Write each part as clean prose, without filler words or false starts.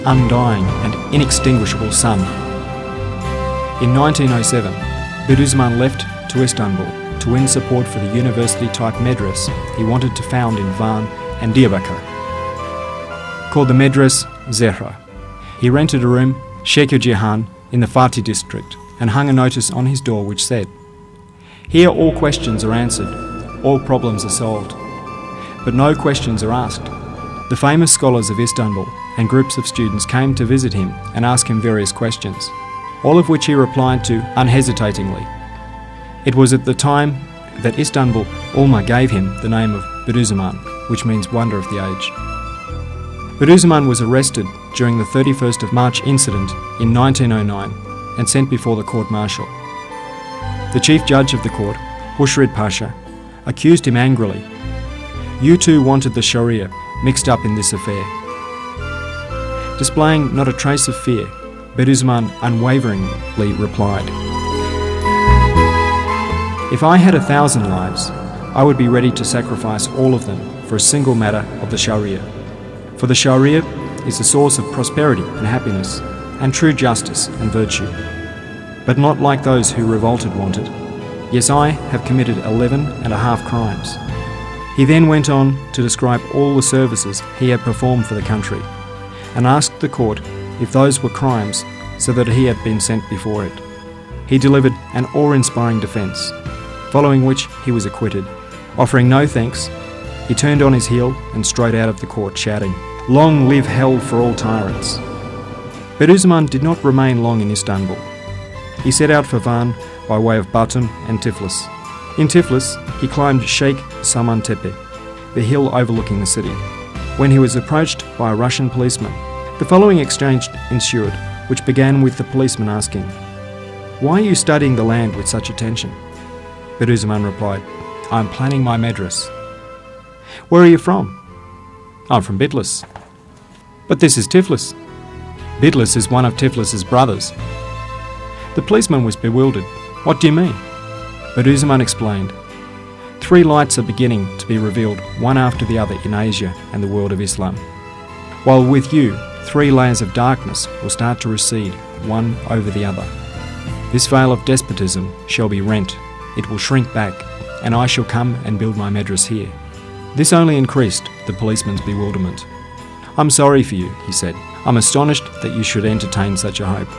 undying and inextinguishable sun. In 1907, Bediuzzaman left to Istanbul to win support for the university-type medrese he wanted to found in Van and Diyarbakir, called the Medrese Zehra. He rented a room, Sheikh-u-Jihan, in the Fatih district and hung a notice on his door which said, "Here all questions are answered, all problems are solved, but no questions are asked." The famous scholars of Istanbul and groups of students came to visit him and ask him various questions, all of which he replied to unhesitatingly. It was at the time that Istanbul Ulma gave him the name of Bediuzzaman, which means wonder of the age. Bediuzzaman was arrested during the 31st of March incident in 1909 and sent before the court-martial. The chief judge of the court, Hushrid Pasha, accused him angrily. "You too wanted the Sharia mixed up in this affair." Displaying not a trace of fear, Bediuzzaman unwaveringly replied, "If I had 1,000 lives, I would be ready to sacrifice all of them for a single matter of the Sharia. For the Sharia is the source of prosperity and happiness, and true justice and virtue. But not like those who revolted wanted. Yes, I have committed 11.5 crimes. He then went on to describe all the services he had performed for the country, and asked the court if those were crimes, so that he had been sent before it. He delivered an awe-inspiring defence, following which he was acquitted. Offering no thanks, he turned on his heel and strode out of the court, shouting, "Long live hell for all tyrants!" Bediuzzaman did not remain long in Istanbul. He set out for Van by way of Batum and Tiflis. In Tiflis, he climbed Sheikh Saman Tepe, the hill overlooking the city, when he was approached by a Russian policeman. The following exchange ensued, which began with the policeman asking, "Why are you studying the land with such attention?" Bediuzzaman replied, "I am planning my medrese." "Where are you from?" "I'm from Bitlis." "But this is Tiflis." "Bitlis is one of Tiflis's brothers." The policeman was bewildered. "What do you mean?" Bediuzzaman explained, 3 lights are beginning to be revealed one after the other in Asia and the world of Islam, while with you 3 layers of darkness will start to recede one over the other. This veil of despotism shall be rent, it will shrink back, and I shall come and build my medrese here. This only increased the policeman's bewilderment. "I'm sorry for you," he said. "I'm astonished that you should entertain such a hope."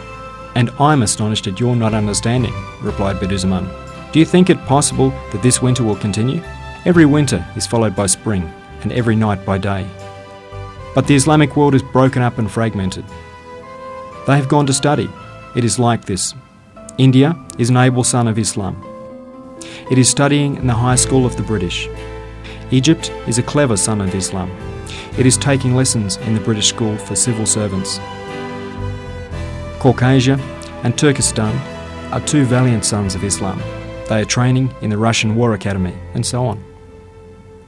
"And I'm astonished at your not understanding," replied Bediuzzaman. "Do you think it possible that this winter will continue? Every winter is followed by spring, and every night by day. But the Islamic world is broken up and fragmented. They have gone to study. It is like this. India is an able son of Islam. It is studying in the high school of the British. Egypt is a clever son of Islam. It is taking lessons in the British school for civil servants. Caucasia and Turkestan are 2 valiant sons of Islam. They are training in the Russian War Academy, and so on.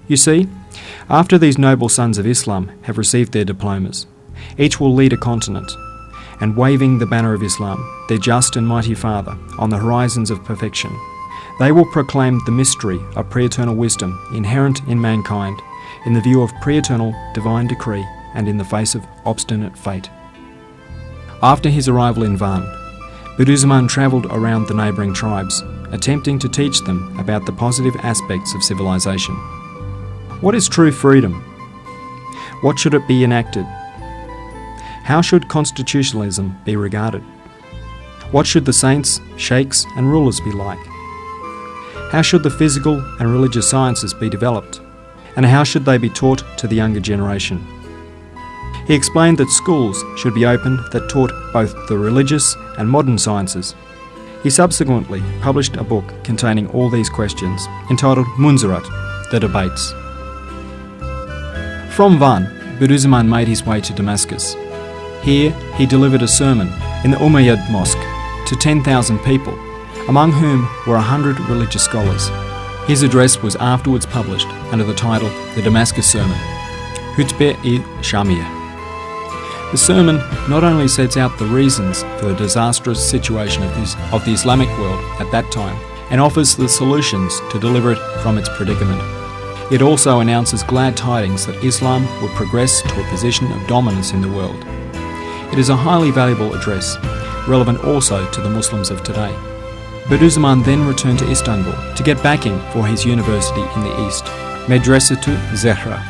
You see, after these noble sons of Islam have received their diplomas, each will lead a continent, and waving the banner of Islam, their just and mighty Father, on the horizons of perfection, they will proclaim the mystery of pre-eternal wisdom inherent in mankind, in the view of pre-eternal divine decree and in the face of obstinate fate. After his arrival in Van, Bediuzzaman travelled around the neighbouring tribes, attempting to teach them about the positive aspects of civilization. What is true freedom? What should it be enacted? How should constitutionalism be regarded? What should the saints, sheikhs and rulers be like? How should the physical and religious sciences be developed? And how should they be taught to the younger generation? He explained that schools should be opened that taught both the religious and modern sciences. He subsequently published a book containing all these questions, entitled Munzirat, The Debates. From Van, Bediuzzaman made his way to Damascus. Here he delivered a sermon in the Umayyad Mosque to 10,000 people, among whom were 100 religious scholars. His address was afterwards published under the title The Damascus Sermon, Hutbe-i-Shamiyah. The sermon not only sets out the reasons for the disastrous situation of the Islamic world at that time and offers the solutions to deliver it from its predicament, it also announces glad tidings that Islam will progress to a position of dominance in the world. It is a highly valuable address, relevant also to the Muslims of today. Bediuzzaman then returned to Istanbul to get backing for his university in the east, Medresatu Zehra.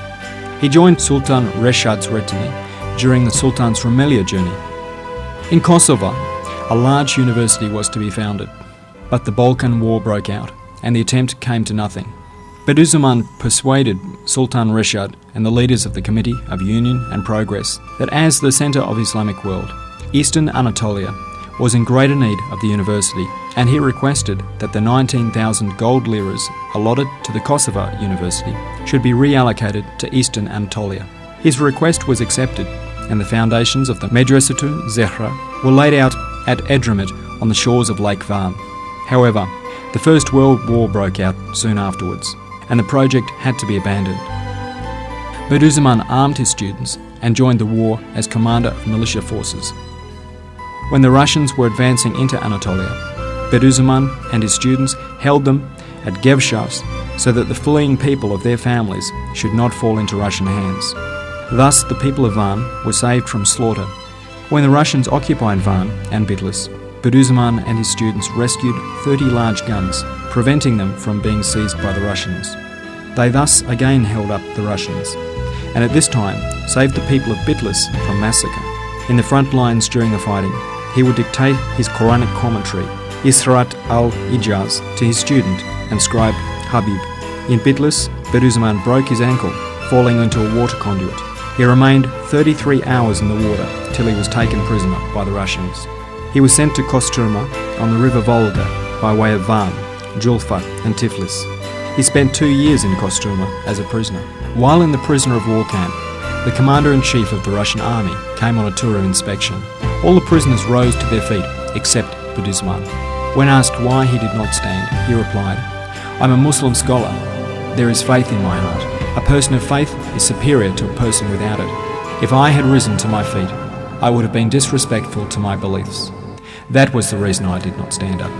He joined Sultan Reshad's retinue during the Sultan's Rumelia journey. In Kosovo, a large university was to be founded, but the Balkan War broke out and the attempt came to nothing. Bediuzzaman persuaded Sultan Reshad and the leaders of the Committee of Union and Progress that as the centre of Islamic world, Eastern Anatolia was in greater need of the university, and he requested that the 19,000 gold liras allotted to the Kosovo University should be reallocated to Eastern Anatolia. His request was accepted, and the foundations of the Medresatu Zehra were laid out at Edremit on the shores of Lake Van. However, the First World War broke out soon afterwards, and the project had to be abandoned. Bediuzzaman armed his students and joined the war as commander of militia forces. When the Russians were advancing into Anatolia, Bediuzzaman and his students held them at Gevshas so that the fleeing people of their families should not fall into Russian hands. Thus the people of Van were saved from slaughter. When the Russians occupied Van and Bitlis, Bediuzzaman and his students rescued 30 large guns, preventing them from being seized by the Russians. They thus again held up the Russians, and at this time saved the people of Bitlis from massacre. In the front lines during the fighting, he would dictate his Quranic commentary, Israt al-Ijaz, to his student and scribe Habib. In Bitlis, Bediuzzaman broke his ankle, falling into a water conduit. He remained 33 hours in the water till he was taken prisoner by the Russians. He was sent to Kostroma on the river Volga by way of Van, Julfa and Tiflis. He spent 2 years in Kostroma as a prisoner. While in the prisoner of war camp, the commander-in-chief of the Russian army came on a tour of inspection. All the prisoners rose to their feet except Bediuzzaman. When asked why he did not stand, he replied, "I'm a Muslim scholar. There is faith in my heart. A person of faith is superior to a person without it. If I had risen to my feet, I would have been disrespectful to my beliefs. That was the reason I did not stand up."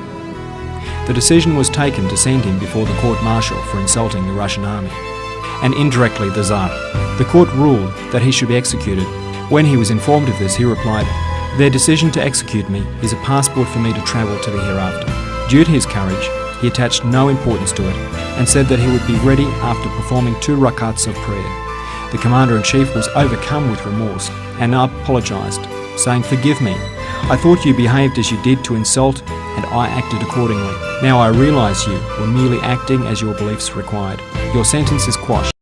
The decision was taken to send him before the court-martial for insulting the Russian army, and indirectly the Tsar. The court ruled that he should be executed. When he was informed of this, he replied, "Their decision to execute me is a passport for me to travel to the hereafter." Due to his courage, he attached no importance to it and said that he would be ready after performing 2 rakats of prayer. The commander-in-chief was overcome with remorse and apologised, saying, "Forgive me. I thought you behaved as you did to insult, and I acted accordingly. Now I realise you were merely acting as your beliefs required. Your sentence is quashed."